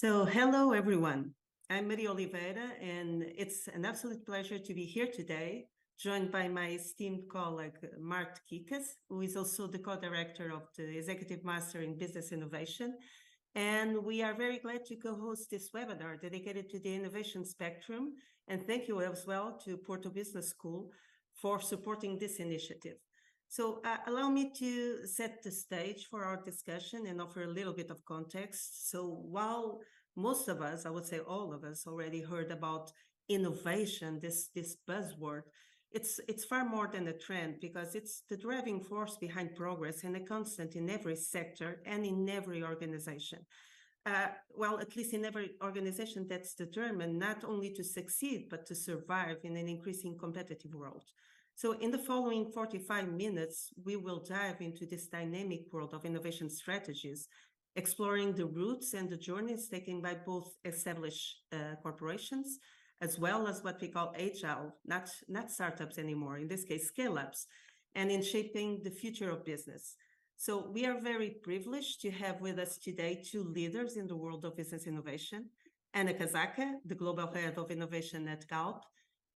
Hello everyone. I'm Maria Oliveira, and it's an absolute pleasure to be here today, joined by my esteemed colleague, Mark Kikas, who is also the co-director of the Executive Master in Business Innovation. And we are very glad to co-host this webinar dedicated to the innovation spectrum. And thank you as well to Porto Business School for supporting this initiative. Allow me to set the stage for our discussion and offer a little bit of context. So while most of us, I would say all of us, already heard about innovation, this buzzword, it's far more than a trend, because it's the driving force behind progress and a constant in every sector and in every organization. Well, at least in every organization that's determined not only to succeed, but to survive in an increasing competitive world. So in the following 45 minutes, we will dive into this dynamic world of innovation strategies, exploring the routes and the journeys taken by both established corporations, as well as what we call agile, not startups anymore, in this case, scale-ups, and in shaping the future of business. So we are very privileged to have with us today two leaders in the world of business innovation, Ana Casaca, the Global Head of Innovation at Galp,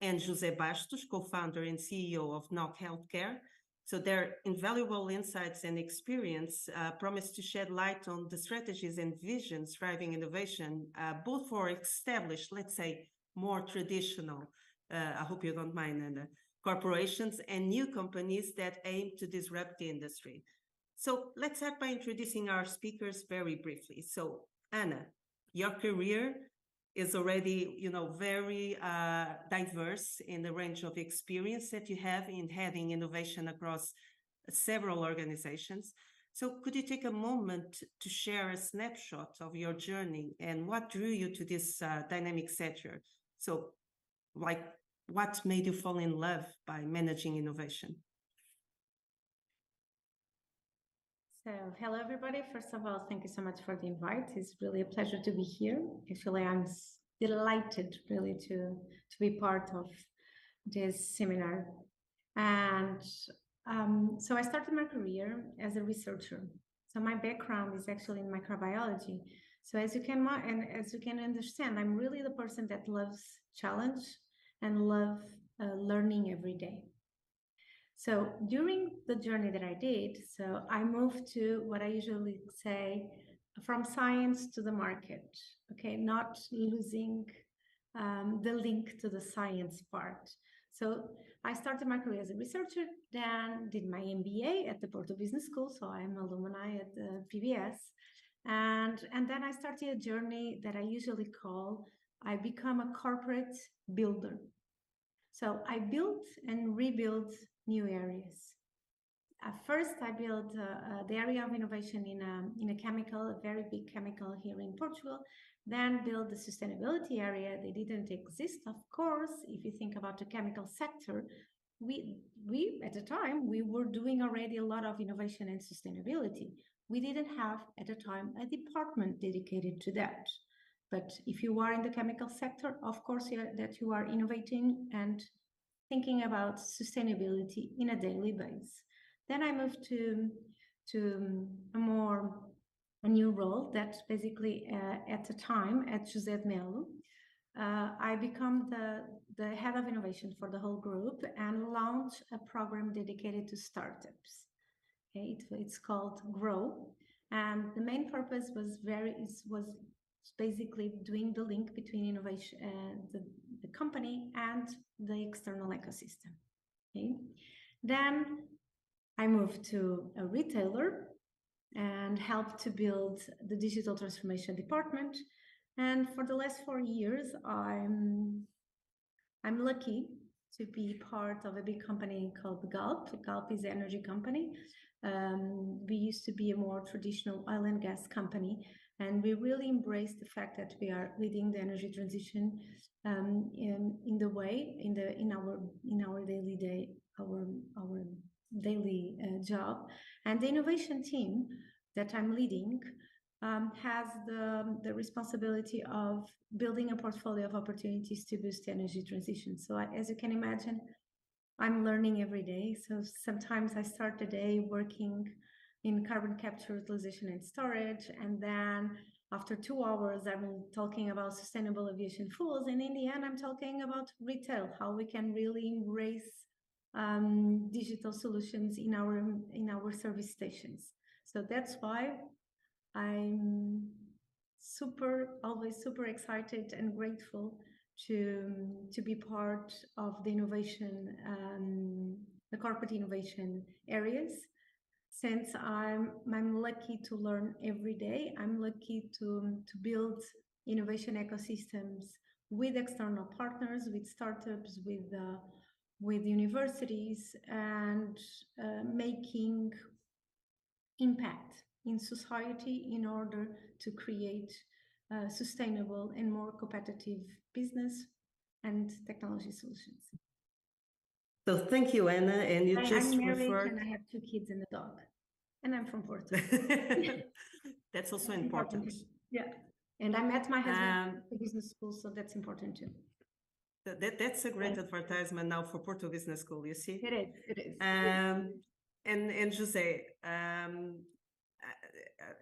and José Bastos, co-founder and CEO of NOC Healthcare. So their invaluable insights and experience promise to shed light on the strategies and visions driving innovation, both for established, let's say, more traditional, I hope you don't mind, Anna, corporations and new companies that aim to disrupt the industry. So let's start by introducing our speakers very briefly. So Anna, your career is already, very diverse in the range of experience that you have in heading innovation across several organizations. So could you take a moment to share a snapshot of your journey and what drew you to this dynamic sector? So, like, what made you fall in love by managing innovation? So, hello everybody. First of all, thank you so much for the invite. It's really a pleasure to be here. Actually, I'm delighted really to be part of this seminar. And so I started my career as a researcher. So my background is actually in microbiology. So as you can understand, I'm really the person that loves challenge and love learning every day. So during the journey that I did, so I moved to what I usually say, from science to the market, okay, not losing the link to the science part. So I started my career as a researcher, then did my MBA at the Porto Business School, so I'm alumni at the PBS, and then I started a journey that I usually call, I become a corporate builder. So I built and rebuilt new areas. At first, I built the area of innovation in a chemical, a very big chemical here in Portugal. Then built the sustainability area. They didn't exist, of course. If you think about the chemical sector, we at the time, we were doing already a lot of innovation and sustainability. We didn't have at the time a department dedicated to that. But if you are in the chemical sector, of course, that you are innovating and thinking about sustainability in a daily basis. Then I moved to a new role that basically at the time at José de Melo, I become the head of innovation for the whole group and launched a program dedicated to startups. Okay, it's called Grow, and the main purpose was basically doing the link between innovation, the company and the external ecosystem. Okay, then I moved to a retailer and helped to build the digital transformation department. And for the last 4 years, I'm lucky to be part of a big company called Galp. Galp is an energy company. We used to be a more traditional oil and gas company, and we really embrace the fact that we are leading the energy transition in our daily job. And the innovation team that I'm leading has the responsibility of building a portfolio of opportunities to boost the energy transition. So as you can imagine, I'm learning every day. So sometimes I start the day working in carbon capture, utilization and storage, and then after 2 hours, I'm talking about sustainable aviation fuels, and in the end, I'm talking about retail, how we can really embrace digital solutions in our service stations. So that's why I'm always super excited and grateful to be part of the innovation, the corporate innovation areas. Since I'm lucky to learn every day, I'm lucky to build innovation ecosystems with external partners, with startups, with universities, and making impact in society in order to create sustainable and more competitive business and technology solutions. So thank you, Anna. And you just I'm married referred. and I have 2 kids and a dog, and I'm from Porto. That's also important. Yeah, and I met my husband at business school, so that's important too. That's a great advertisement now for Porto Business School, you see? It is, it is. And Jose,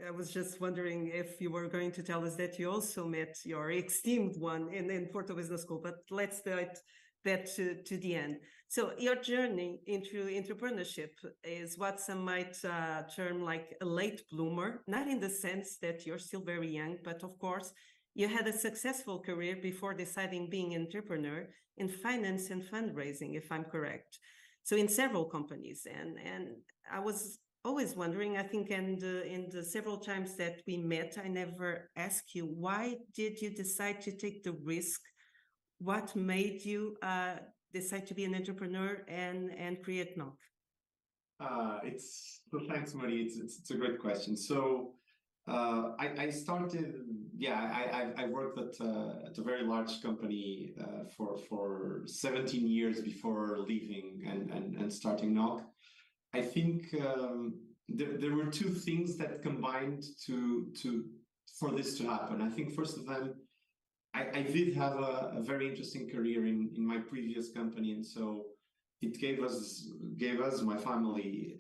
I was just wondering if you were going to tell us that you also met your esteemed one in Porto Business School, but let's do that to the end. So your journey into entrepreneurship is what some might term like a late bloomer, not in the sense that you're still very young, but of course, you had a successful career before deciding being an entrepreneur in finance and fundraising, if I'm correct. So in several companies, and I was always wondering, I think, in the several times that we met, I never asked you, why did you decide to take the risk? What made you decide to be an entrepreneur and create NOC? Thanks, Marie. It's a great question. So I started, I worked at a very large company for 17 years before leaving and starting NOC. I think there were 2 things that combined for this to happen. I think first of them, I did have a very interesting career in my previous company, and so it gave us, my family,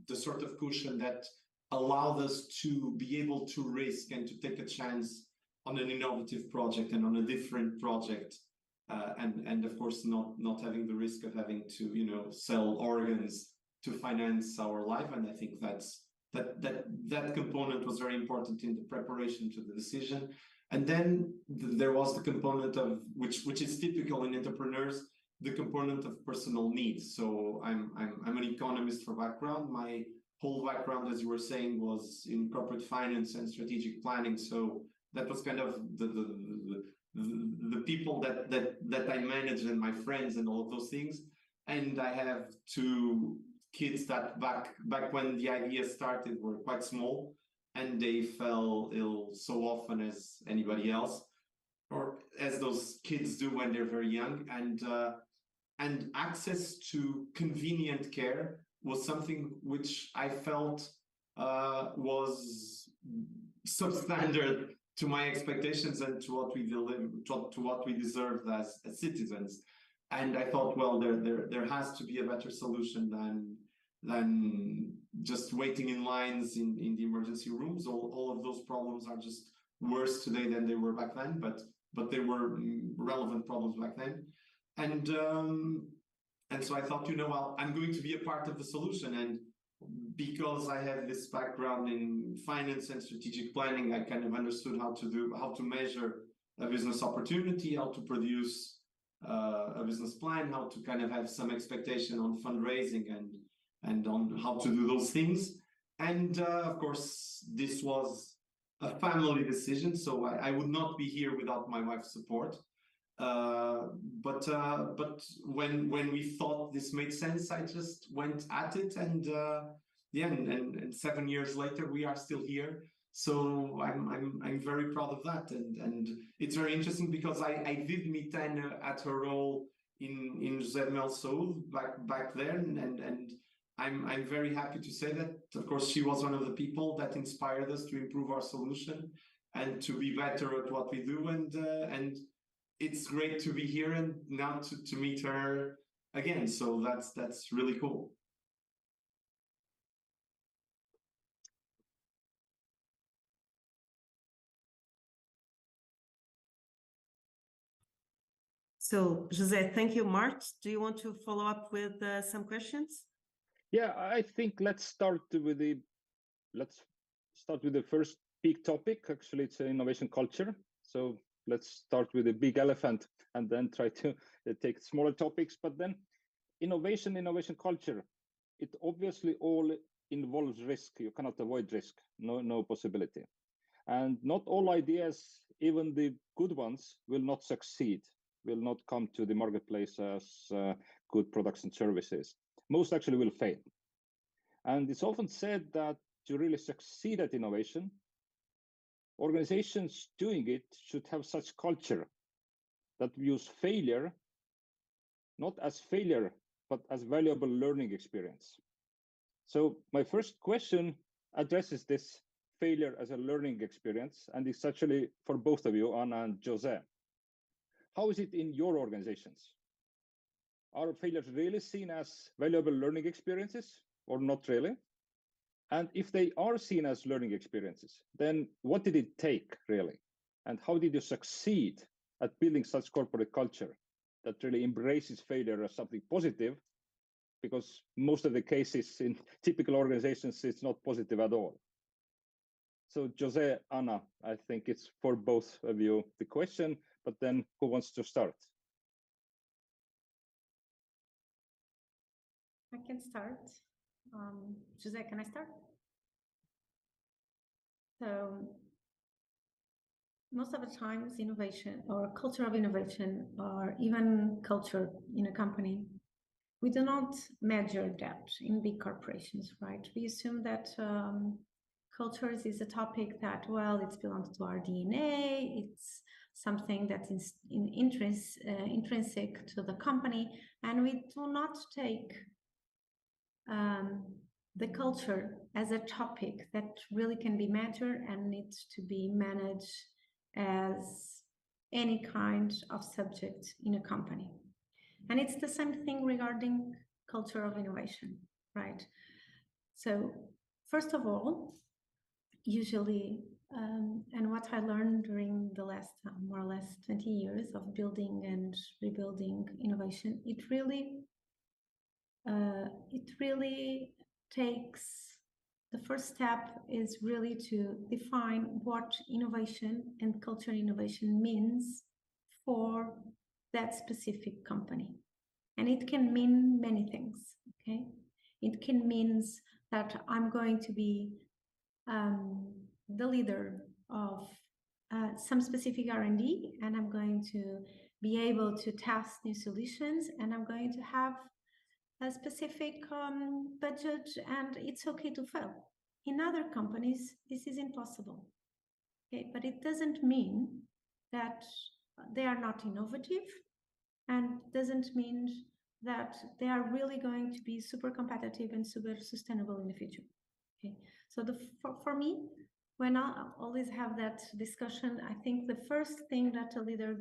the sort of cushion that allowed us to be able to risk and to take a chance on an innovative project and on a different project, and of course not having the risk of having to sell organs to finance our life. And I think that component was very important in the preparation to the decision. And then there was the component of which is typical in entrepreneurs, the component of personal needs. So I'm an economist for background. My whole background, as you were saying, was in corporate finance and strategic planning. So that was kind of the people that I manage and my friends and all of those things. And I have 2 kids that back when the idea started were quite small, and they fell ill so often as anybody else, or as those kids do when they're very young. And access to convenient care was something which I felt was substandard to my expectations and to what we to what we deserved as citizens. And I thought, well, there has to be a better solution than just waiting in lines in the emergency rooms. All of those problems are just worse today than they were back then, but they were relevant problems back then. And so I thought, well, I'm going to be a part of the solution. And because I have this background in finance and strategic planning, I kind of understood how to measure a business opportunity, how to produce a business plan, how to kind of have some expectation on fundraising and on how to do those things. And of course, this was a family decision, so I would not be here without my wife's support. But when we thought this made sense, I just went at it, and 7 years later we are still here. So I'm very proud of that, and it's very interesting because I did meet Anna at her role in José Mel Saúde back then, and I'm very happy to say that, of course, she was one of the people that inspired us to improve our solution and to be better at what we do, and it's great to be here and now to meet her again. So that's really cool. So, Jose, thank you. Mart, do you want to follow up with some questions? Yeah, I think let's start with the first big topic. Actually, it's innovation culture. So let's start with the big elephant and then try to take smaller topics. But then innovation culture, it obviously all involves risk. You cannot avoid risk, no possibility. And not all ideas, even the good ones, will not succeed, will not come to the marketplace as good products and services. Most actually will fail. And it's often said that to really succeed at innovation, organizations doing it should have such culture that views failure not as failure, but as valuable learning experience. So my first question addresses this failure as a learning experience, and it's actually for both of you, Anna and Jose. How is it in your organizations? Are failures really seen as valuable learning experiences or not really? And if they are seen as learning experiences, then what did it take really? And how did you succeed at building such corporate culture that really embraces failure as something positive? Because most of the cases in typical organizations, it's not positive at all. So Jose, Anna, I think it's for both of you the question, but then who wants to start? I can start. Jose, can I start? So most of the times innovation or culture of innovation or even culture in a company, we do not measure that in big corporations, right? We assume that cultures is a topic that, well, it belongs to our DNA. It's something that is intrinsic to the company. And we do not take the culture as a topic that really can be measured and needs to be managed as any kind of subject in a company. And it's the same thing regarding culture of innovation, right? So first of all, usually, and what I learned during the last more or less 20 years of building and rebuilding innovation, it really takes, the first step is really to define what innovation and culture innovation means for that specific company. And it can mean many things, okay? It can mean that I'm going to be the leader of some specific R&D, and I'm going to be able to test new solutions, and I'm going to have a specific budget, and it's okay to fail. In other companies, this is impossible. Okay, but it doesn't mean that they are not innovative, and doesn't mean that they are really going to be super competitive and super sustainable in the future. Okay, so for me, when I always have that discussion, I think the first thing that a leader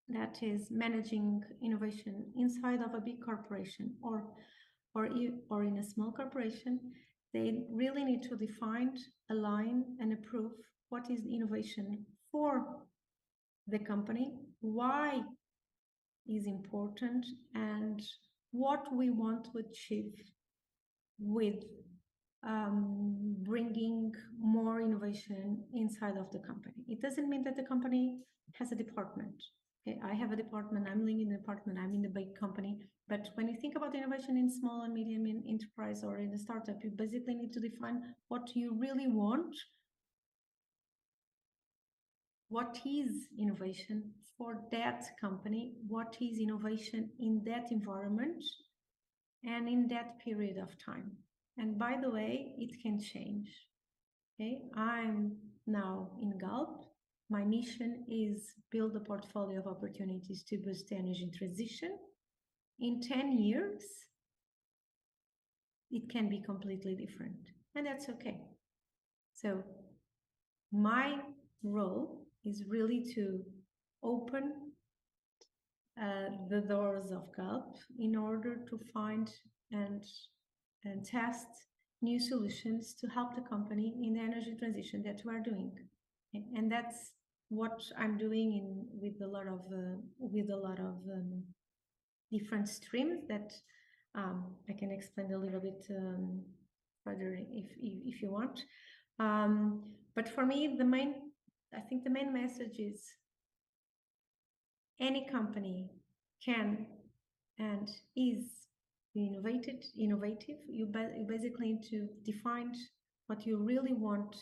that is managing innovation inside of a big corporation or in a small corporation, they really need to define, align, and approve what is innovation for the company, why is important, and what we want to achieve with bringing more innovation inside of the company. It doesn't mean that the company has a department. Okay, I have a department, I'm leading the department, I'm in the big company. But when you think about innovation in small and medium enterprise or in a startup, you basically need to define what you really want. What is innovation for that company? What is innovation in that environment and in that period of time? And by the way, it can change. Okay, I'm now in Galp. My mission is build a portfolio of opportunities to boost energy transition. In 10 years, it can be completely different, and that's okay. So my role is really to open the doors of Galp in order to find and test new solutions to help the company in the energy transition that we are doing. And that's what I'm doing with a lot of different streams that I can explain a little bit further if you want. But for me, I think the main message is any company can and is innovative. You basically need to define what you really want.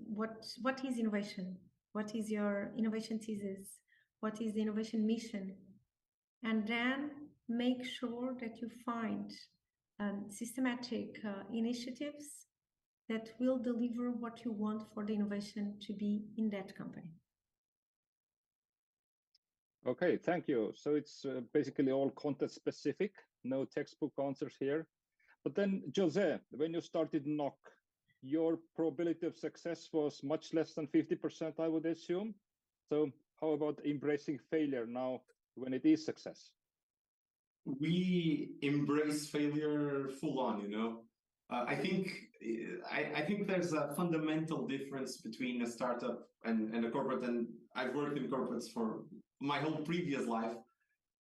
What is innovation? What is your innovation thesis? What is the innovation mission? And then make sure that you find systematic initiatives that will deliver what you want for the innovation to be in that company. Okay, thank you. So it's basically all context specific, no textbook answers here. But then, Jose, when you started Knock, your probability of success was much less than 50%, I would assume. So how about embracing failure now when it is success? We embrace failure full on, you know. I think there's a fundamental difference between a startup and a corporate, and I've worked in corporates for my whole previous life,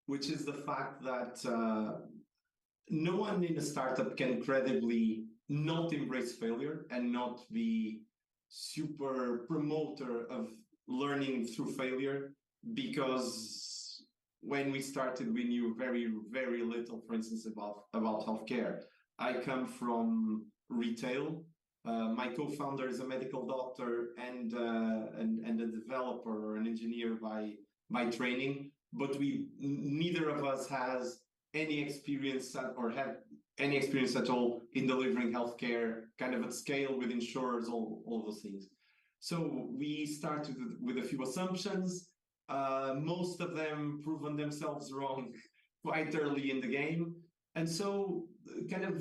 which is the fact that no one in a startup can credibly not embrace failure and not be super promoter of learning through failure, because when we started, we knew very, very little, for instance, about healthcare. I come from retail. My co-founder is a medical doctor and a developer or an engineer by training, but neither of us has any experience or had any experience at all in delivering healthcare kind of at scale with insurers, all those things. So we started with a few assumptions. Most of them proven themselves wrong quite early in the game. And so kind of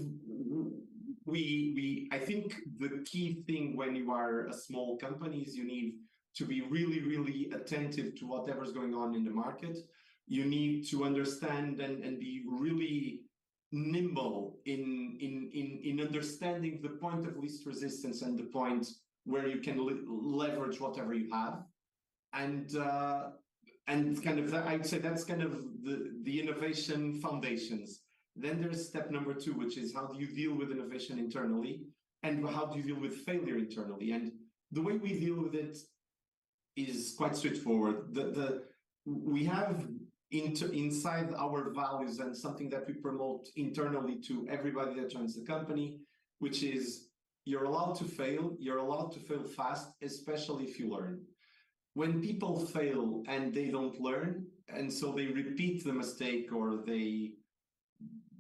I think the key thing when you are a small company is you need to be really, really attentive to whatever's going on in the market. You need to understand and be really nimble in understanding the point of least resistance and the point where you can leverage whatever you have. And kind of I'd say that's kind of the innovation foundations. Then there's step number 2, which is how do you deal with innovation internally and how do you deal with failure internally? And the way we deal with it is quite straightforward. We have inside our values and something that we promote internally to everybody that joins the company, which is you're allowed to fail fast, especially if you learn. When people fail and they don't learn, and so they repeat the mistake or they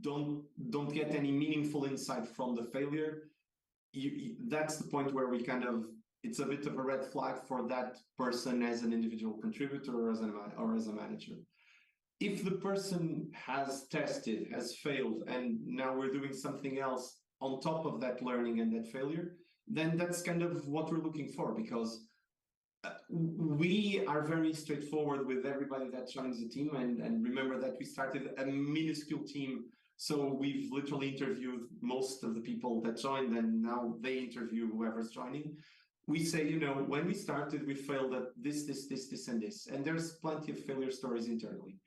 don't get any meaningful insight from the failure, that's the point where we kind of, it's a bit of a red flag for that person as an individual contributor or as a manager. If the person has tested, has failed, and now we're doing something else on top of that learning and that failure, then that's kind of what we're looking for, because we are very straightforward with everybody that joins the team. And remember that we started a minuscule team. So we've literally interviewed most of the people that joined, and now they interview whoever's joining. We say, you know, when we started, we failed at this, and this. And there's plenty of failure stories internally.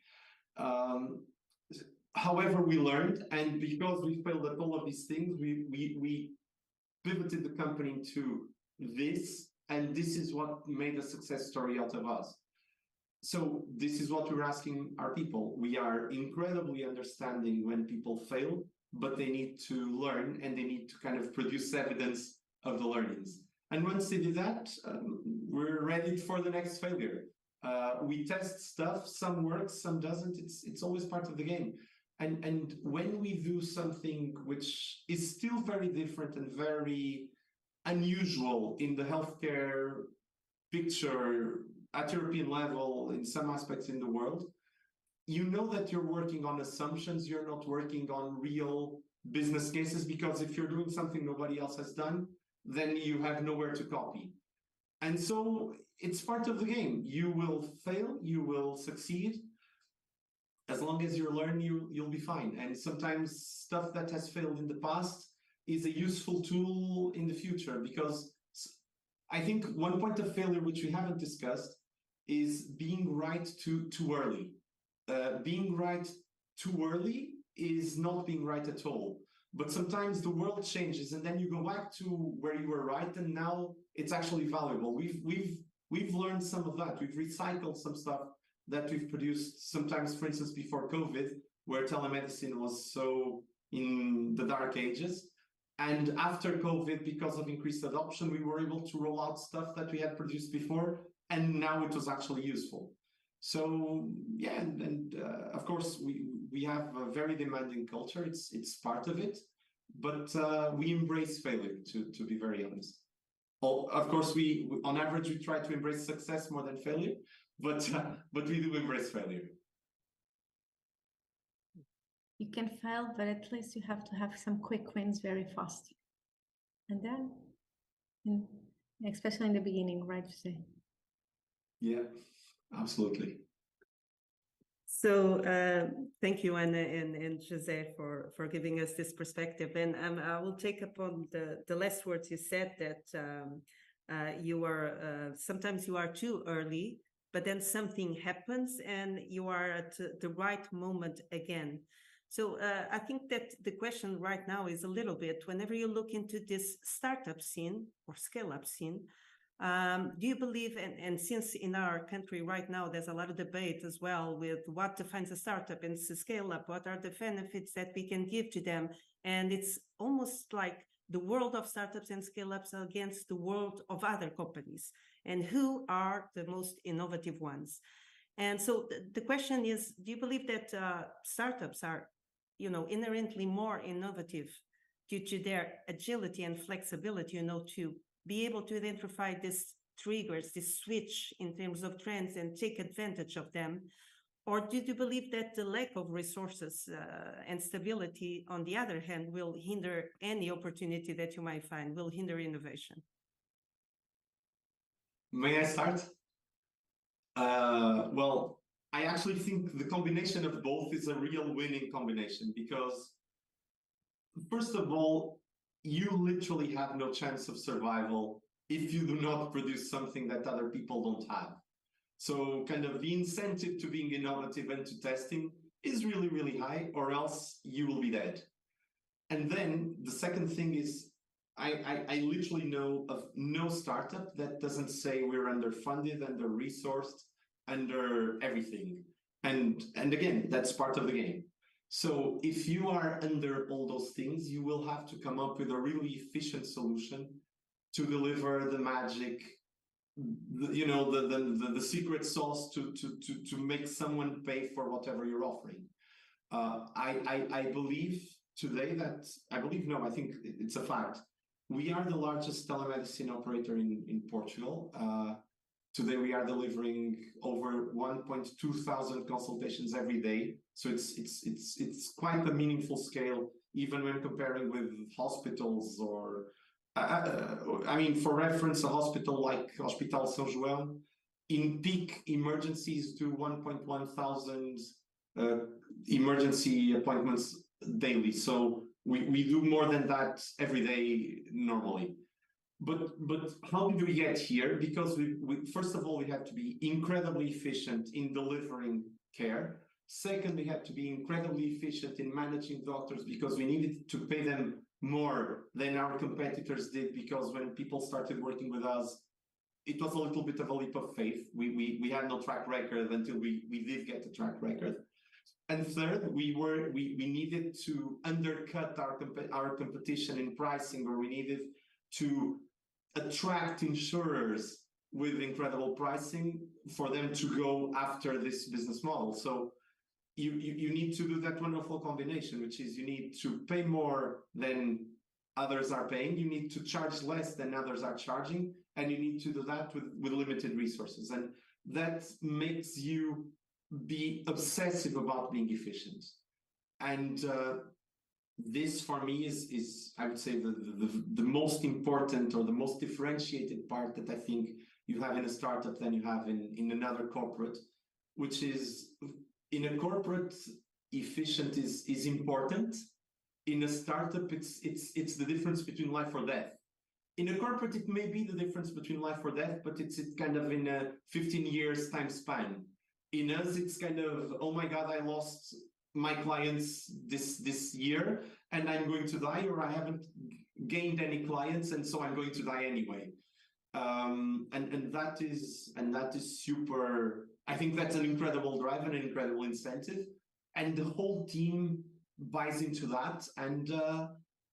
However, we learned, and because we failed at all of these things, we pivoted the company to this, and this is what made a success story out of us. So this is what we're asking our people. We are incredibly understanding when people fail, but they need to learn and they need to kind of produce evidence of the learnings. And once they do that, we're ready for the next failure. We test stuff, some works, some doesn't. It's always part of the game. And when we do something which is still very different and very unusual in the healthcare picture at European level, in some aspects in the world, you know that you're working on assumptions, you're not working on real business cases, because if you're doing something nobody else has done, then you have nowhere to copy. And so it's part of the game. You will fail, you will succeed. As long as you learn, you'll be fine. And sometimes stuff that has failed in the past is a useful tool in the future, because I think one point of failure which we haven't discussed is being right too early. Being right too early is not being right at all. But sometimes the world changes, and then you go back to where you were right, and now it's actually valuable. We've learned some of that. We've recycled some stuff that we've produced. Sometimes, for instance, before COVID, where telemedicine was so in the dark ages. And after COVID, because of increased adoption, we were able to roll out stuff that we had produced before, and now it was actually useful. So yeah, and of course we have a very demanding culture. It's part of it, but we embrace failure. To be very honest, of course we on average we try to embrace success more than failure, but we do embrace failure. You can fail, but at least you have to have some quick wins very fast. And then, especially in the beginning, right, Jose? Yeah, absolutely. So thank you, Anna and Jose, for giving us this perspective. And I will take upon the last words you said, that you are sometimes you are too early, but then something happens and you are at the right moment again. So I think that the question right now is a little bit, whenever you look into this startup scene or scale-up scene, do you believe, and since in our country right now, there's a lot of debate as well with what defines a startup and a scale-up, what are the benefits that we can give to them? And it's almost like the world of startups and scale-ups against the world of other companies, and who are the most innovative ones. And so the question is, do you believe that startups are, inherently more innovative due to their agility and flexibility, to be able to identify these triggers, this switch in terms of trends and take advantage of them? Or do you believe that the lack of resources and stability, on the other hand, will hinder any opportunity that you might find, will hinder innovation? May I start? Well, I actually think the combination of both is a real winning combination, because first of all, you literally have no chance of survival if you do not produce something that other people don't have. So kind of the incentive to being innovative and to testing is really, really high, or else you will be dead. And then the second thing is, I literally know of no startup that doesn't say we're underfunded, under-resourced, under everything. And again, that's part of the game. So if you are under all those things, you will have to come up with a really efficient solution to deliver the magic, the secret sauce to make someone pay for whatever you're offering. I believe today that, I think it's a fact. We are the largest telemedicine operator in Portugal. Today we are delivering over 1,200 consultations every day. So it's quite a meaningful scale, even when comparing with hospitals or, for reference, a hospital like Hospital São João, in peak emergencies, do 1,100 emergency appointments daily. So we do more than that every day normally. But how did we get here? Because we first of all, we had to be incredibly efficient in delivering care. Second, we had to be incredibly efficient in managing doctors, because we needed to pay them more than our competitors did, because when people started working with us, it was a little bit of a leap of faith. We had no track record until we did get a track record. And third, we needed to undercut our competition in pricing, or we needed to attract insurers with incredible pricing for them to go after this business model. So you need to do that wonderful combination, which is you need to pay more than others are paying, you need to charge less than others are charging, and you need to do that with limited resources. And that makes you be obsessive about being efficient. And this for me is I would say the most important or the most differentiated part that I think you have in a startup than you have in another corporate, which is, in a corporate, efficient is important. In a startup, it's the difference between life or death. in a corporate, it may be the difference between life or death, but it's kind of in a 15 years time span. In us, it's kind of, oh my God, I lost my clients this year and I'm going to die, or I haven't gained any clients and so I'm going to die anyway. And that is super. I think that's an incredible drive and an incredible incentive, and the whole team buys into that.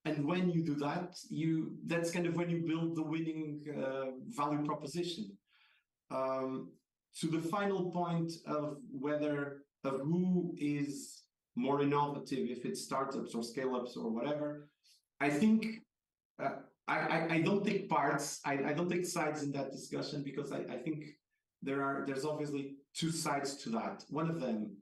And when you do that, that's kind of when you build the winning value proposition. To the final point of who is more innovative, if it's startups or scale-ups or whatever, I think I don't take parts. I don't take sides in that discussion, because I think there's obviously two sides to that. One of them,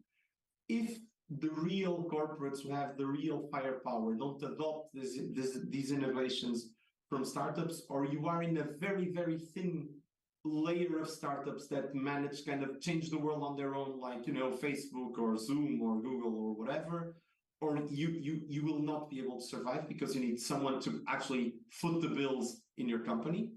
if the real corporates who have the real firepower don't adopt these innovations from startups, or you are in a very, very thin layer of startups that manage kind of change the world on their own, like, you know, Facebook or Zoom or Google or whatever, or you will not be able to survive, because you need someone to actually foot the bills in your company.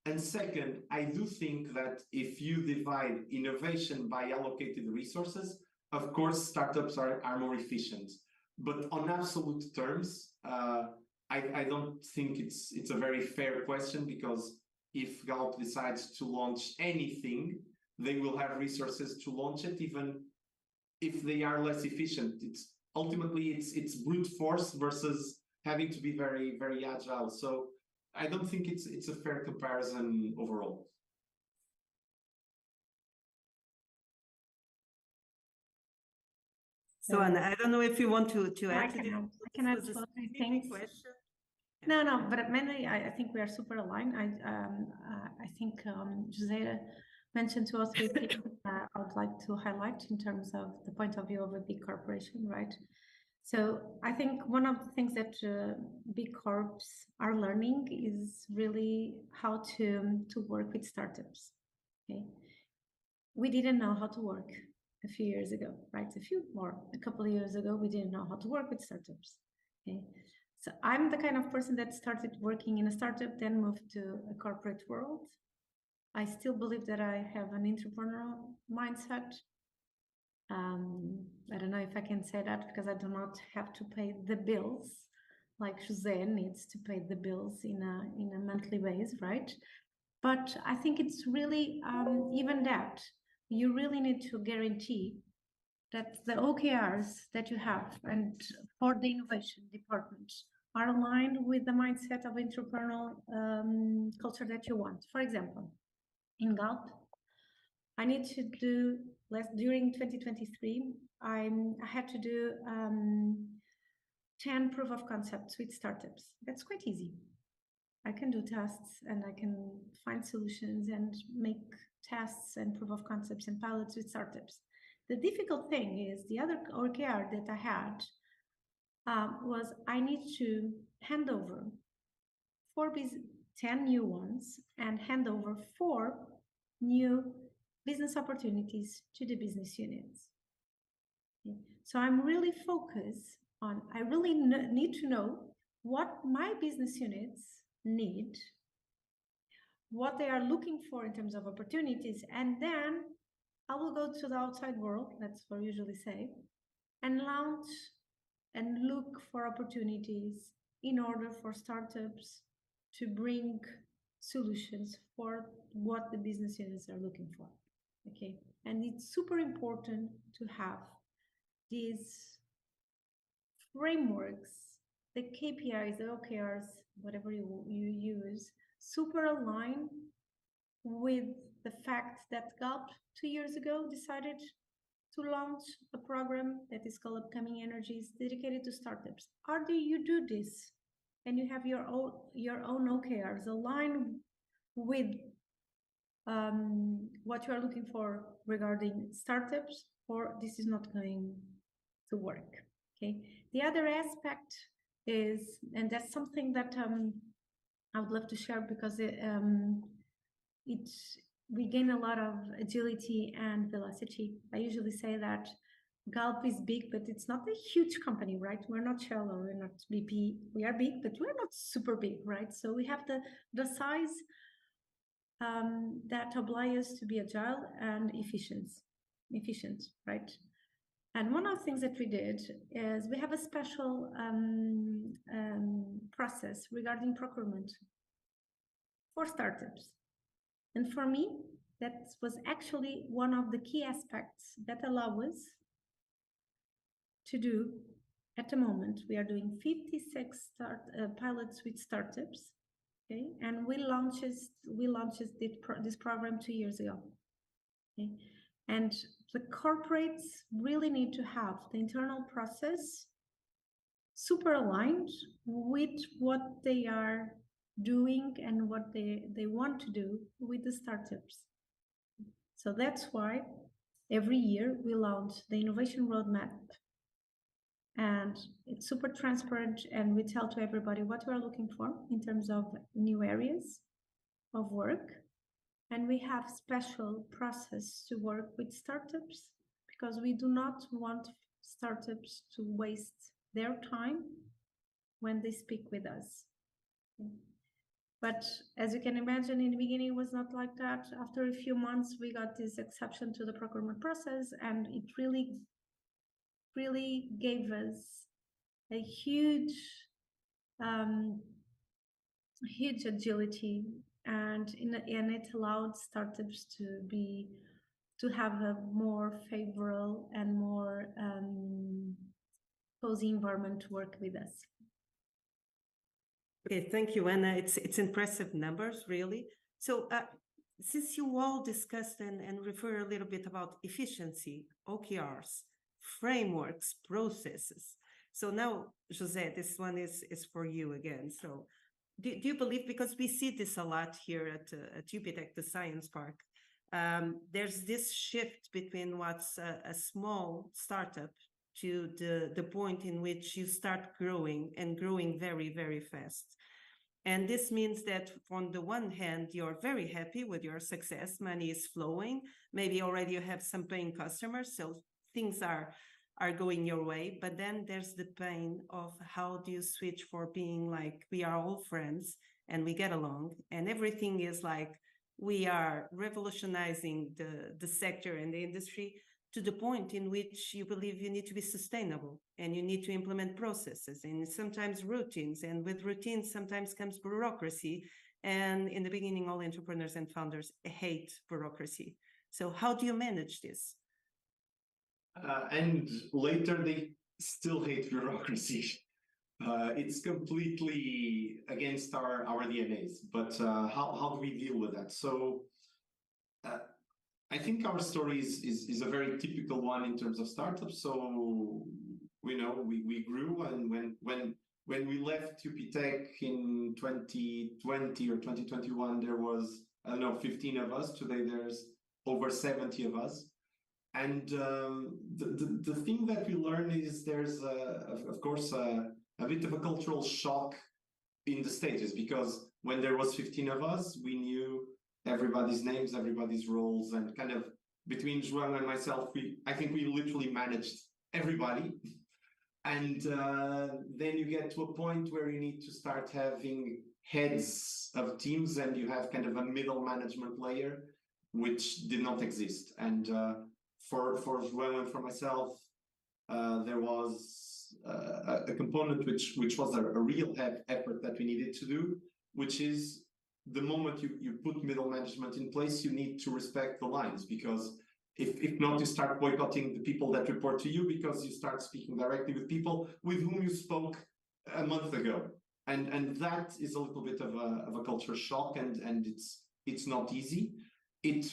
And second, I do think that if you divide innovation by allocated resources, of course, startups are more efficient. But on absolute terms, I don't think it's a very fair question, because if Gallup decides to launch anything, they will have resources to launch it, even if they are less efficient. Ultimately, it's brute force versus having to be very, very agile. So I don't think it's a fair comparison overall. So Anna, I don't know if you want to I add to this. I can add two or three things. Question. No, but mainly I think we are super aligned. I think Jose mentioned 2 or 3 things I would like to highlight in terms of the point of view of a big corporation, right? So I think one of the things that big corps are learning is really how to work with startups. Okay, we didn't know how to work a few years ago, right? A couple of years ago, we didn't know how to work with startups. Okay, so I'm the kind of person that started working in a startup, then moved to a corporate world. I still believe that I have an entrepreneurial mindset. I don't know if I can say that, because I do not have to pay the bills like Jose needs to pay the bills in a monthly basis, right? But I think it's really even that you really need to guarantee that the OKRs that you have and for the innovation department are aligned with the mindset of entrepreneurial culture that you want. For example, in Galp, I need to do during 2023. I had to do 10 proof of concepts with startups. That's quite easy. I can do tests and I can find solutions and make tests and proof of concepts and pilots with startups. The difficult thing is the other OKR that I had was I need to hand over 10 new ones and hand over 4 new business opportunities to the business units. Okay. So I'm really focused on, I really need to know what my business units need, what they are looking for in terms of opportunities, and then I will go to the outside world, that's what I usually say, and launch and look for opportunities in order for startups to bring solutions for what the business units are looking for. Okay, and it's super important to have these frameworks, the KPIs, the OKRs, whatever you use, super aligned with the fact that Galp 2 years ago decided to launch a program that is called Upcoming Energies, dedicated to startups. How do you do this? And you have your own OKRs aligned with what you are looking for regarding startups, or this is not going to work. Okay. The other aspect is, and that's something that I would love to share, because we gain a lot of agility and velocity. I usually say that Galp is big, but it's not a huge company, right? We're not Shell or we're not BP. We are big, but we're not super big, right? So we have the size that oblige us to be agile and efficient, right? And one of the things that we did is we have a special process regarding procurement for startups. And for me, that was actually one of the key aspects that allow us to do. At the moment, we are doing 56 pilots with startups, okay? And we launched this program 2 years ago, okay? And the corporates really need to have the internal process super aligned with what they are doing and what they want to do with the startups. So that's why every year we launch the innovation roadmap, and it's super transparent, and we tell to everybody what we are looking for in terms of new areas of work. And we have special process to work with startups because we do not want startups to waste their time when they speak with us. But as you can imagine, in the beginning, it was not like that. After a few months, we got this exception to the procurement process, and it really gave us a huge agility, and it allowed startups to have a more favorable and more cozy environment to work with us. Okay, thank you, Anna. It's impressive numbers, really. So since you all discussed and refer a little bit about efficiency, OKRs, frameworks, processes. So now, José, this one is for you again. So do you believe, because we see this a lot here at UPTech, the Science Park, there's this shift between what's a small startup to the point in which you start growing and growing very, very fast. And this means that on the one hand, you're very happy with your success, money is flowing, maybe already you have some paying customers, so things are going your way. But then there's the pain of how do you switch for being like, we are all friends and we get along, and everything is like, we are revolutionizing the sector and the industry, to the point in which you believe you need to be sustainable and you need to implement processes and sometimes routines. And with routines, sometimes comes bureaucracy. And in the beginning, all entrepreneurs and founders hate bureaucracy. So how do you manage this? And later, they still hate bureaucracy. It's completely against our DNAs. But how do we deal with that? So I think our story is a very typical one in terms of startups. So, you know, we grew, and when we left UPTech in 2020 or 2021, there was, I don't know, 15 of us. Today there's over 70 of us. And the thing that we learn is there's, of course, a bit of a cultural shock in the stages, because when there was 15 of us, we knew everybody's names, everybody's roles, and kind of between João and myself, I think we literally managed everybody. And then you get to a point where you need to start having heads of teams, and you have kind of a middle management layer, which did not exist. And for João and for myself, there was a component which was a real effort that we needed to do, which is, the moment you put middle management in place, you need to respect the lines, because if not, you start boycotting the people that report to you, because you start speaking directly with people with whom you spoke a month ago. And that is a little bit of a culture shock, and it's not easy. It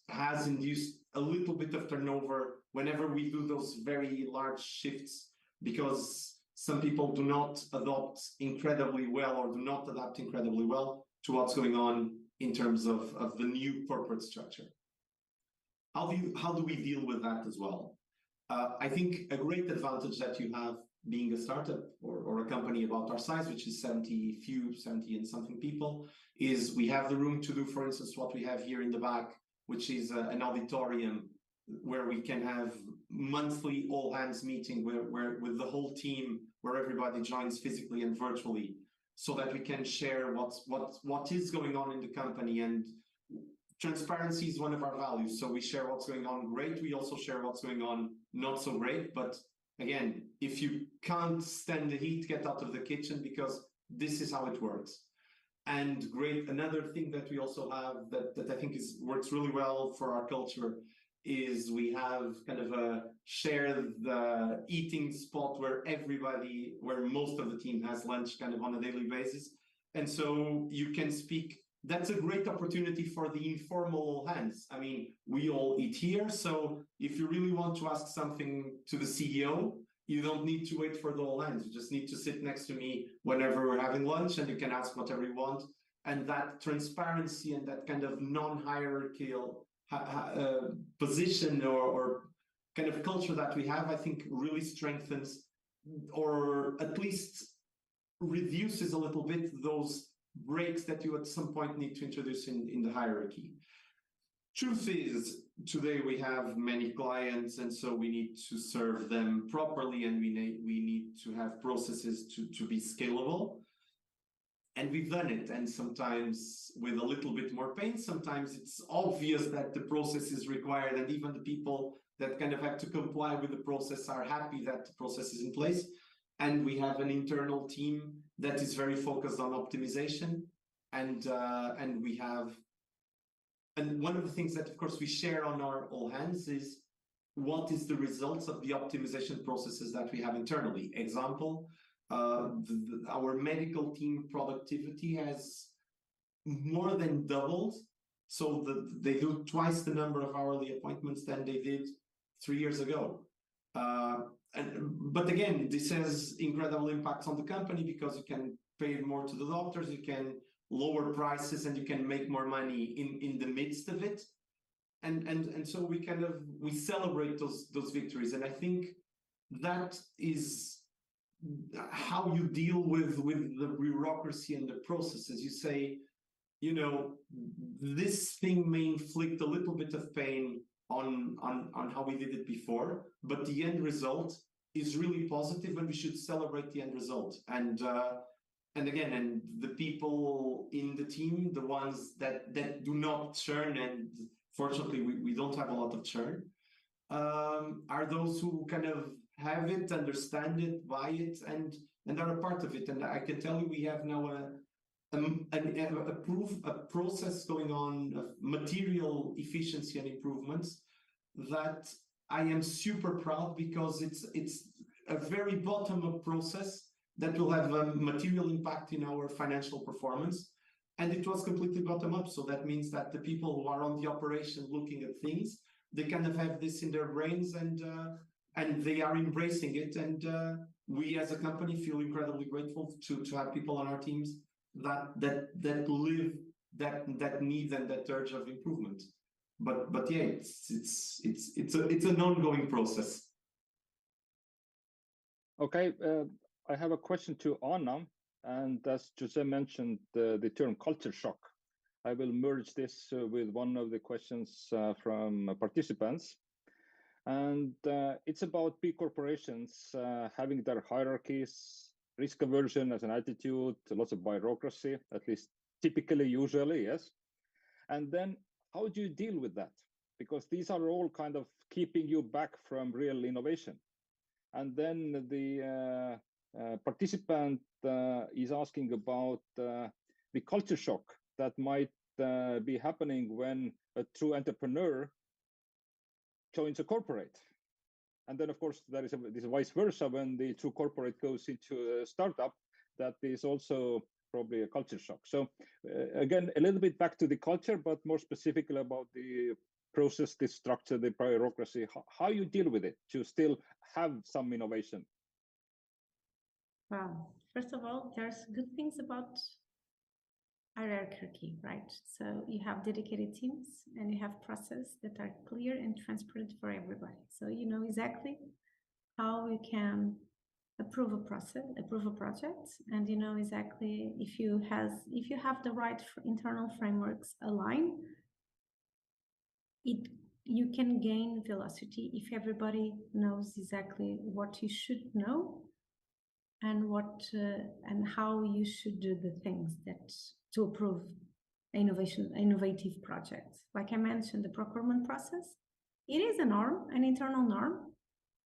has induced a little bit of turnover whenever we do those very large shifts, because some people do not adopt incredibly well, or do not adapt incredibly well to what's going on in terms of the new corporate structure. How do we deal with that as well? I think a great advantage that you have being a startup or a company about our size, which is 70 and something people, is we have the room to do, for instance, what we have here in the back, which is an auditorium where we can have monthly all hands meeting where with the whole team, where everybody joins physically and virtually, so that we can share what is going on in the company. And transparency is one of our values. So we share what's going on great. We also share what's going on not so great. But again, if you can't stand the heat, get out of the kitchen, because this is how it works. And great, another thing that we also have that I think works really well for our culture is we have kind of a shared eating spot where most of the team has lunch kind of on a daily basis. And so you can speak. That's a great opportunity for the informal hands. I mean, we all eat here. So if you really want to ask something to the CEO, you don't need to wait for the all hands. You just need to sit next to me whenever we're having lunch, and you can ask whatever you want. And that transparency and that kind of non-hierarchical position or kind of culture that we have, I think really strengthens, or at least reduces a little bit those breaks that you at some point need to introduce in the hierarchy. Truth is, today we have many clients, and so we need to serve them properly, and we need to have processes to be scalable. And we've done it, and sometimes with a little bit more pain. Sometimes it's obvious that the process is required, and even the people that kind of have to comply with the process are happy that the process is in place. And we have an internal team that is very focused on optimization, and one of the things that, of course, we share on our all hands is what is the results of the optimization processes that we have internally. Example, our medical team productivity has more than doubled. So they do twice the number of hourly appointments than they did 3 years ago. But again, this has incredible impacts on the company, because you can pay more to the doctors, you can lower prices, and you can make more money in the midst of it. And so we celebrate those victories. And I think that is how you deal with the bureaucracy and the processes. You say, you know, this thing may inflict a little bit of pain on how we did it before, but the end result is really positive, and we should celebrate the end result. And again, and the people in the team, the ones that do not churn, and fortunately we don't have a lot of churn, are those who kind of have it, understand it, buy it, and are a part of it. And I can tell you, we have now a process going on of material efficiency and improvements that I am super proud, because it's a very bottom-up process that will have a material impact in our financial performance. And it was completely bottom-up. So that means that the people who are on the operation looking at things, they kind of have this in their brains, and they are embracing it. And we as a company feel incredibly grateful to have people on our teams that live that need and that urge of improvement. But yeah, it's an ongoing process. Okay, I have a question to Anna, and as Jose mentioned, the term culture shock. I will merge this with one of the questions from participants. And it's about big corporations having their hierarchies, risk aversion as an attitude, lots of bureaucracy, at least typically, usually, yes. And then how do you deal with that? Because these are all kind of keeping you back from real innovation. And then the participant is asking about the culture shock that might be happening when a true entrepreneur joins a corporate. And then, of course, there is this vice versa, when the true corporate goes into a startup, that is also probably a culture shock. So again, a little bit back to the culture, but more specifically about the process, the structure, the bureaucracy, how you deal with it to still have some innovation. Well, first of all, there's good things about hierarchy, right? So you have dedicated teams, and you have processes that are clear and transparent for everybody. So you know exactly how you can approve a project, and you know exactly if you have the right internal frameworks aligned, you can gain velocity if everybody knows exactly what you should know and what and how you should do the things that to approve innovative projects. Like I mentioned, the procurement process, it is a norm, an internal norm,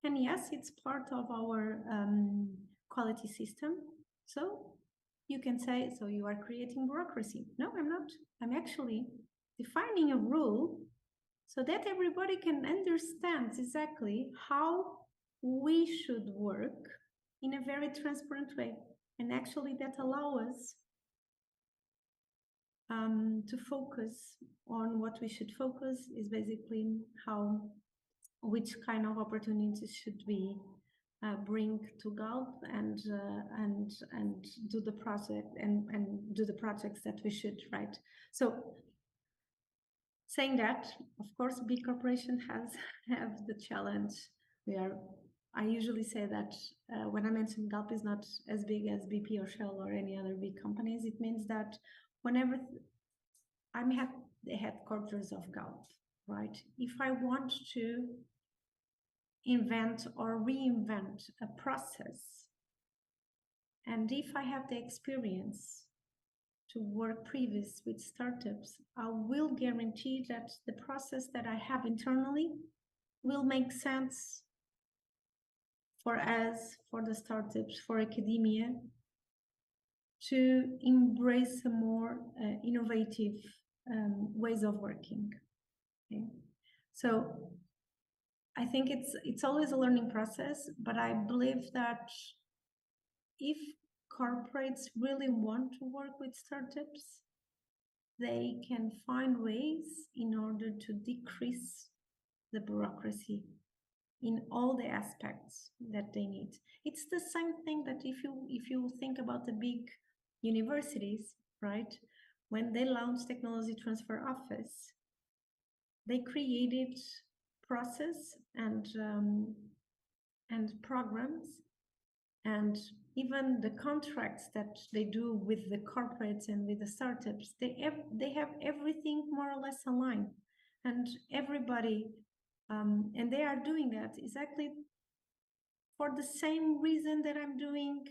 and yes, it's part of our quality system. So you can say, so you are creating bureaucracy. No, I'm not. I'm actually defining a rule so that everybody can understand exactly how we should work in a very transparent way. And actually that allows us to focus on what we should focus is basically which kind of opportunities should we bring to Galp and do the project and do the projects that we should, right? So saying that, of course, big corporation have the challenge. I usually say that when I mention Galp is not as big as BP or Shell or any other big companies, it means that whenever I'm at the headquarters of Galp, right? If I want to invent or reinvent a process, and if I have the experience to work previous with startups, I will guarantee that the process that I have internally will make sense for us, for the startups, for academia, to embrace a more innovative ways of working. Okay? So I think it's always a learning process, but I believe that if corporates really want to work with startups, they can find ways in order to decrease the bureaucracy in all the aspects that they need. It's the same thing that if you think about the big universities, right? When they launched Technology Transfer Office, they created process and programs, and even the contracts that they do with the corporates and with the startups, they have everything more or less aligned, and everybody and they are doing that exactly for the same reason that I'm doing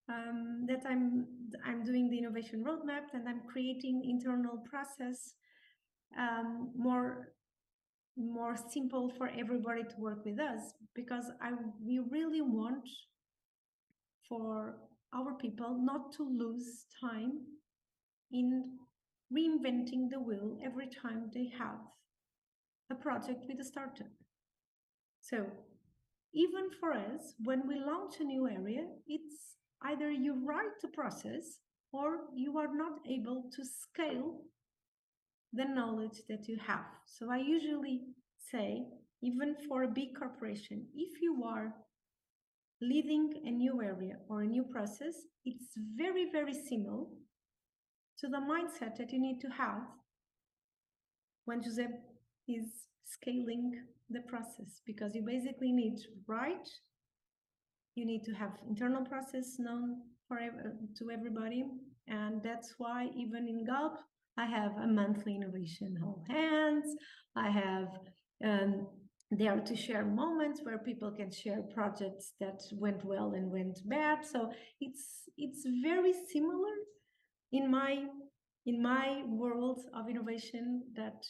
I'm doing the innovation roadmap, and I'm creating internal process more simple for everybody to work with us, because we really want for our people not to lose time in reinventing the wheel every time they have a project with a startup. So even for us, when we launch a new area, it's either you write the process or you are not able to scale the knowledge that you have. So I usually say, even for a big corporation, if you are leading a new area or a new process, it's very, very similar to the mindset that you need to have when Josep is scaling the process, because you basically need to write, you need to have internal process known to everybody, and that's why even in Galp, I have a monthly innovation all hands. I have there to share moments where people can share projects that went well and went bad. So it's very similar in my world of innovation that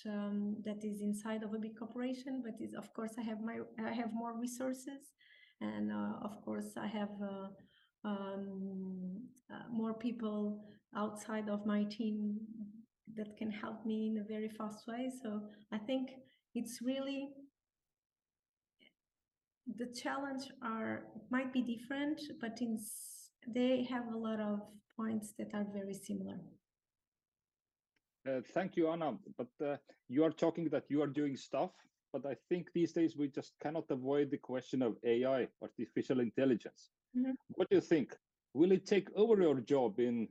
is inside of a big corporation, but is, of course, I have more resources, and of course I have more people outside of my team that can help me in a very fast way. So I think it's really, the challenge might be different, but they have a lot of points that are very similar. Thank you, Anna. But you are talking that you are doing stuff, but I think these days we just cannot avoid the question of AI, artificial intelligence. Mm-hmm. What do you think? Will it take over your job in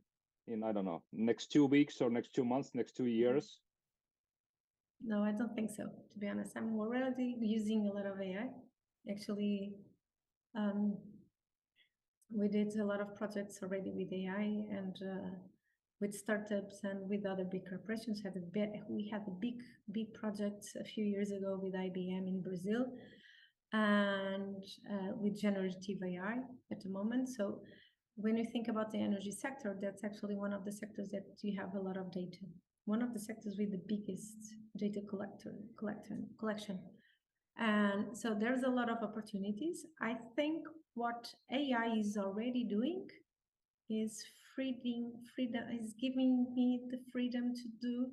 I don't know, next 2 weeks or next 2 months, next 2 years? No, I don't think so, to be honest. I'm already using a lot of AI. Actually, we did a lot of projects already with AI, and with startups and with other big corporations. We had a big project a few years ago with IBM in Brazil, and with generative AI at the moment. So when you think about the energy sector, that's actually one of the sectors that you have a lot of data. One of the sectors with the biggest data collection. And so there's a lot of opportunities. I think what AI is already doing is giving me the freedom to do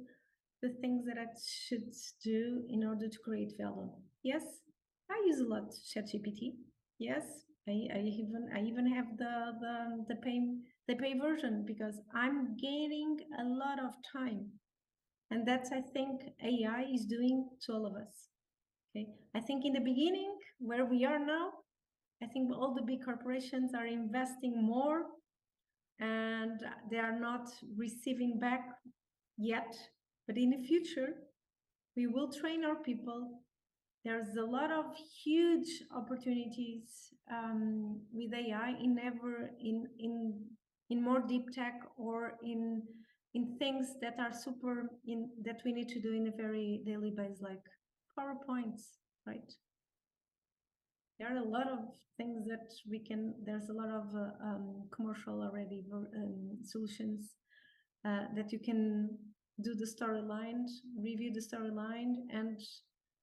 the things that I should do in order to create value. Yes, I use a lot ChatGPT. Yes, I even have the pay version because I'm gaining a lot of time, and that's, I think, AI is doing to all of us. Okay, I think in the beginning, where we are now, I think all the big corporations are investing more, and they are not receiving back yet. But in the future, we will train our people. There's a lot of huge opportunities with AI in more deep tech, or in things that are that we need to do in a very daily basis, like PowerPoints, right? There are a lot of things that we can. There's a lot of commercial already solutions that you can do the storyline, review the storyline,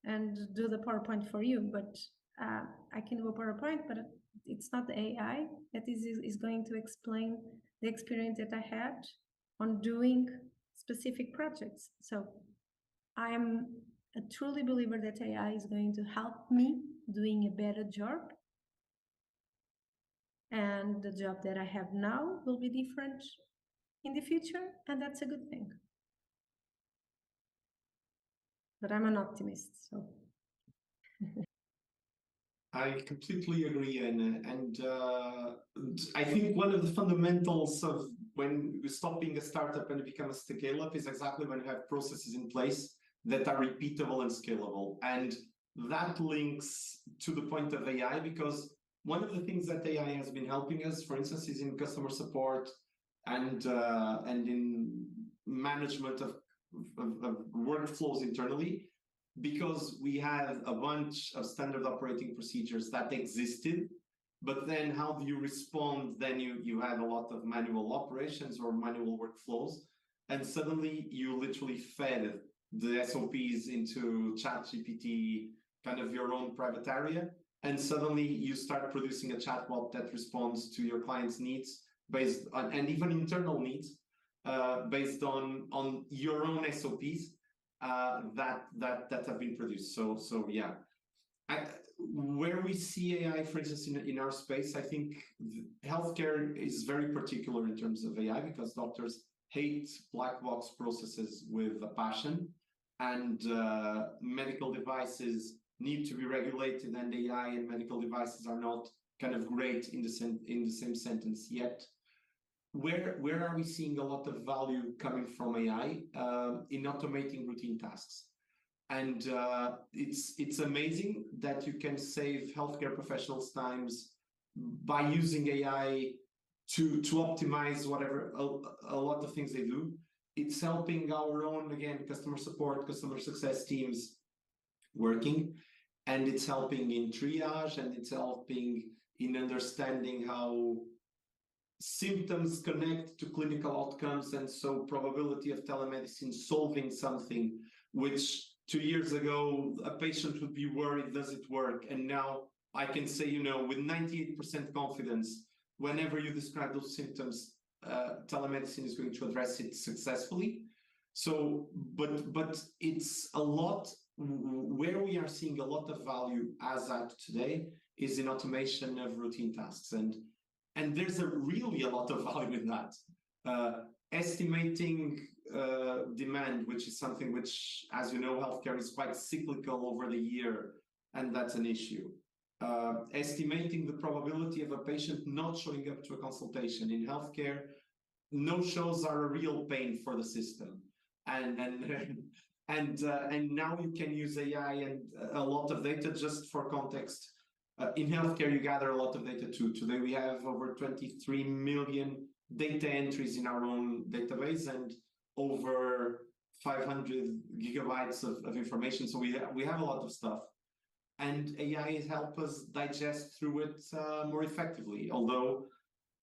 and do the PowerPoint for you. But I can do a PowerPoint, but it's not the AI that is going to explain the experience that I had on doing specific projects. So I'm a truly believer that AI is going to help me doing a better job. And the job that I have now will be different in the future, and that's a good thing. But I'm an optimist, so. I completely agree, and I think one of the fundamentals of when you stop being a startup and become a scale-up is exactly when you have processes in place that are repeatable and scalable. And that links to the point of AI, because one of the things that AI has been helping us, for instance, is in customer support and in management of workflows internally, because we had a bunch of standard operating procedures that existed, but then how do you respond? Then you had a lot of manual operations or manual workflows, and suddenly you literally fed the SOPs into ChatGPT, kind of your own private area, and suddenly you start producing a chatbot that responds to your client's needs based on, and even internal needs, based on your own SOPs that have been produced. So yeah, where we see AI, for instance, in our space, I think healthcare is very particular in terms of AI, because doctors hate black box processes with a passion, and medical devices need to be regulated, and AI and medical devices are not kind of great in the same sentence yet. Where are we seeing a lot of value coming from AI? In automating routine tasks. And it's amazing that you can save healthcare professionals times by using AI to optimize whatever, a lot of things they do. It's helping our own, again, customer support, customer success teams working, and it's helping in triage, and it's helping in understanding how symptoms connect to clinical outcomes, and so probability of telemedicine solving something which 2 years ago a patient would be worried, does it work? And now I can say, with 98% confidence, whenever you describe those symptoms, telemedicine is going to address it successfully. So, but it's a lot, where we are seeing a lot of value as at today is in automation of routine tasks. And there's really a lot of value in that. Estimating demand, which is something which, as you know, healthcare is quite cyclical over the year, and that's an issue. Estimating the probability of a patient not showing up to a consultation. In healthcare, no-shows are a real pain for the system. And now you can use AI and a lot of data. Just for context, in healthcare, you gather a lot of data too. Today, we have over 23 million data entries in our own database and over 500 gigabytes of information. So we have a lot of stuff. And AI helps us digest through it more effectively. Although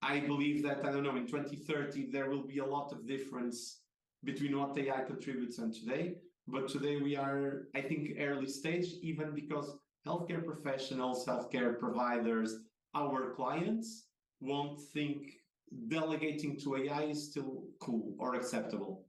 I believe that, I don't know, in 2030, there will be a lot of difference between what AI contributes and today. But today we are, I think, early stage, even because healthcare professionals, healthcare providers, our clients won't think delegating to AI is still cool or acceptable.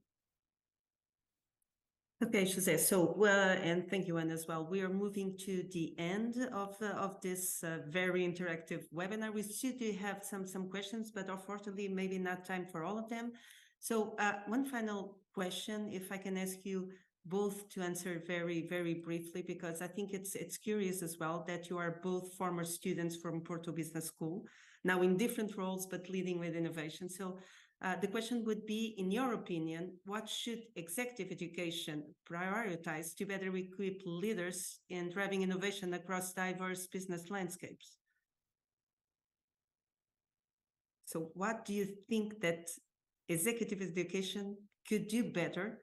Okay, Jose. So, and thank you, Anne, as well. We are moving to the end of this very interactive webinar. We still do have some questions, but unfortunately, maybe not time for all of them. So, one final question, if I can ask you both to answer very, very briefly, because I think it's curious as well that you are both former students from Porto Business School, now in different roles, but leading with innovation. So the question would be, in your opinion, what should executive education prioritize to better equip leaders in driving innovation across diverse business landscapes? So what do you think that executive education could do better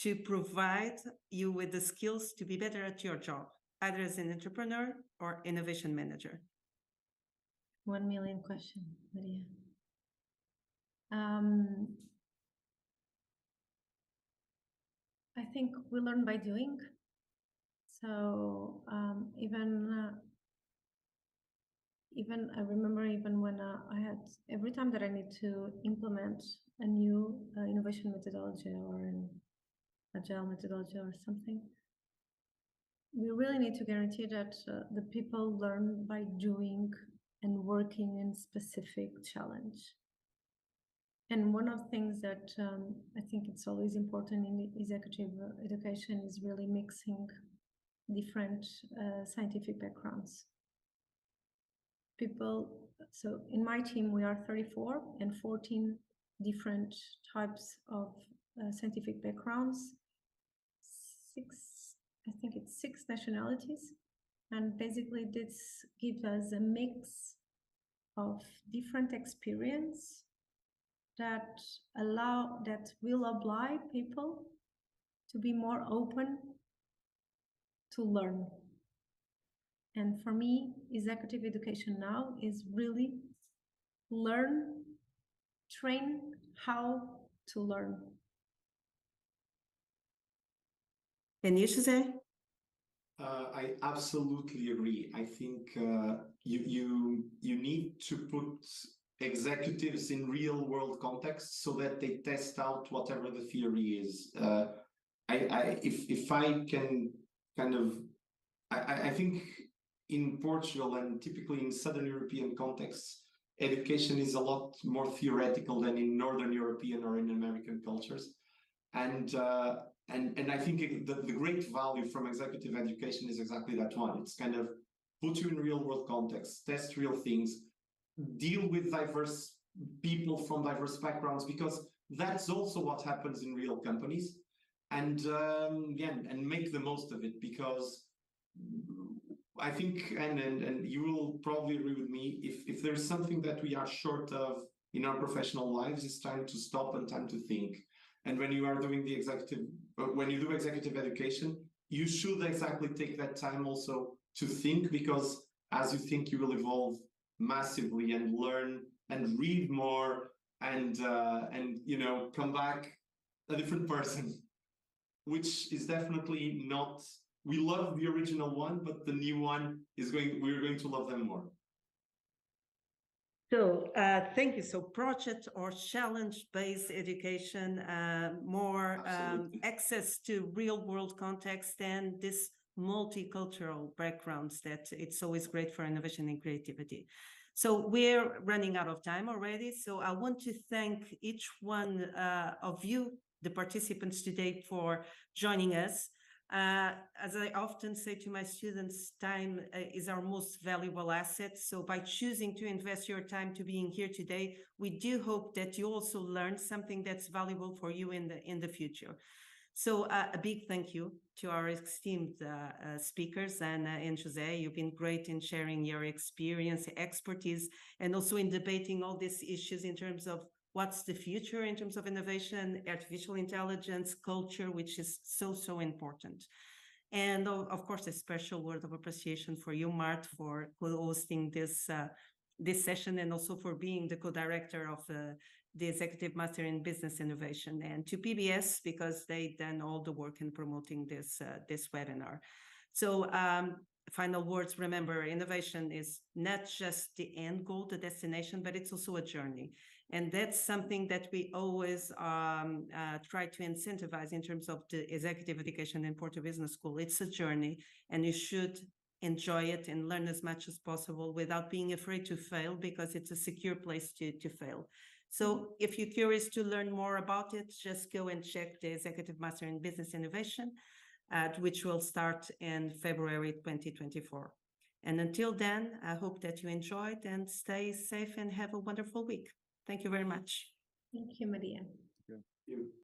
to provide you with the skills to be better at your job, either as an entrepreneur or innovation manager? 1 million question, Maria. I think we learn by doing. So even I remember even when I had, every time that I need to implement a new innovation methodology or an agile methodology or something, we really need to guarantee that the people learn by doing and working in specific challenge. And one of the things that I think it's always important in executive education is really mixing different scientific backgrounds. People, so in my team, we are 34 and 14 different types of scientific backgrounds, I think it's 6 nationalities. And basically this gives us a mix of different experience that will oblige people to be more open to learn. And for me, executive education now is really learn, train how to learn. And you, Jose? I absolutely agree. I think you need to put executives in real world context so that they test out whatever the theory is. If I can kind of, I think in Portugal and typically in Southern European contexts, education is a lot more theoretical than in Northern European or in American cultures. And I think the great value from executive education is exactly that one. It's kind of put you in real world context, test real things, deal with diverse people from diverse backgrounds, because that's also what happens in real companies. And and make the most of it, because I think, and you will probably agree with me, if there's something that we are short of in our professional lives, it's time to stop and time to think. And when you are doing when you do executive education, you should exactly take that time also to think, because as you think, you will evolve massively and learn and read more and come back a different person, which is definitely not. We love the original one, but the new one we're going to love them more. So thank you. So project or challenge-based education, more access to real-world context, and this multicultural backgrounds that it's always great for innovation and creativity. So we're running out of time already. So I want to thank each one of you, the participants today, for joining us. As I often say to my students, time is our most valuable asset. So by choosing to invest your time to being here today, we do hope that you also learn something that's valuable for you in the future. So a big thank you to our esteemed speakers, and Jose, you've been great in sharing your experience, expertise, and also in debating all these issues in terms of what's the future in terms of innovation, artificial intelligence, culture, which is so important. And of course, a special word of appreciation for you, Mart, for co-hosting this session, and also for being the co-director of the Executive Master in Business Innovation, and to PBS, because they done all the work in promoting this webinar. So final words, remember, innovation is not just the end goal, the destination, but it's also a journey. And that's something that we always try to incentivize in terms of the executive education in Porto Business School. It's a journey, and you should enjoy it and learn as much as possible without being afraid to fail, because it's a secure place to fail. So if you're curious to learn more about it, just go and check the Executive Master in Business Innovation, which will start in February 2024. And until then, I hope that you enjoyed, and stay safe and have a wonderful week. Thank you very much. Thank you, Maria. Thank you.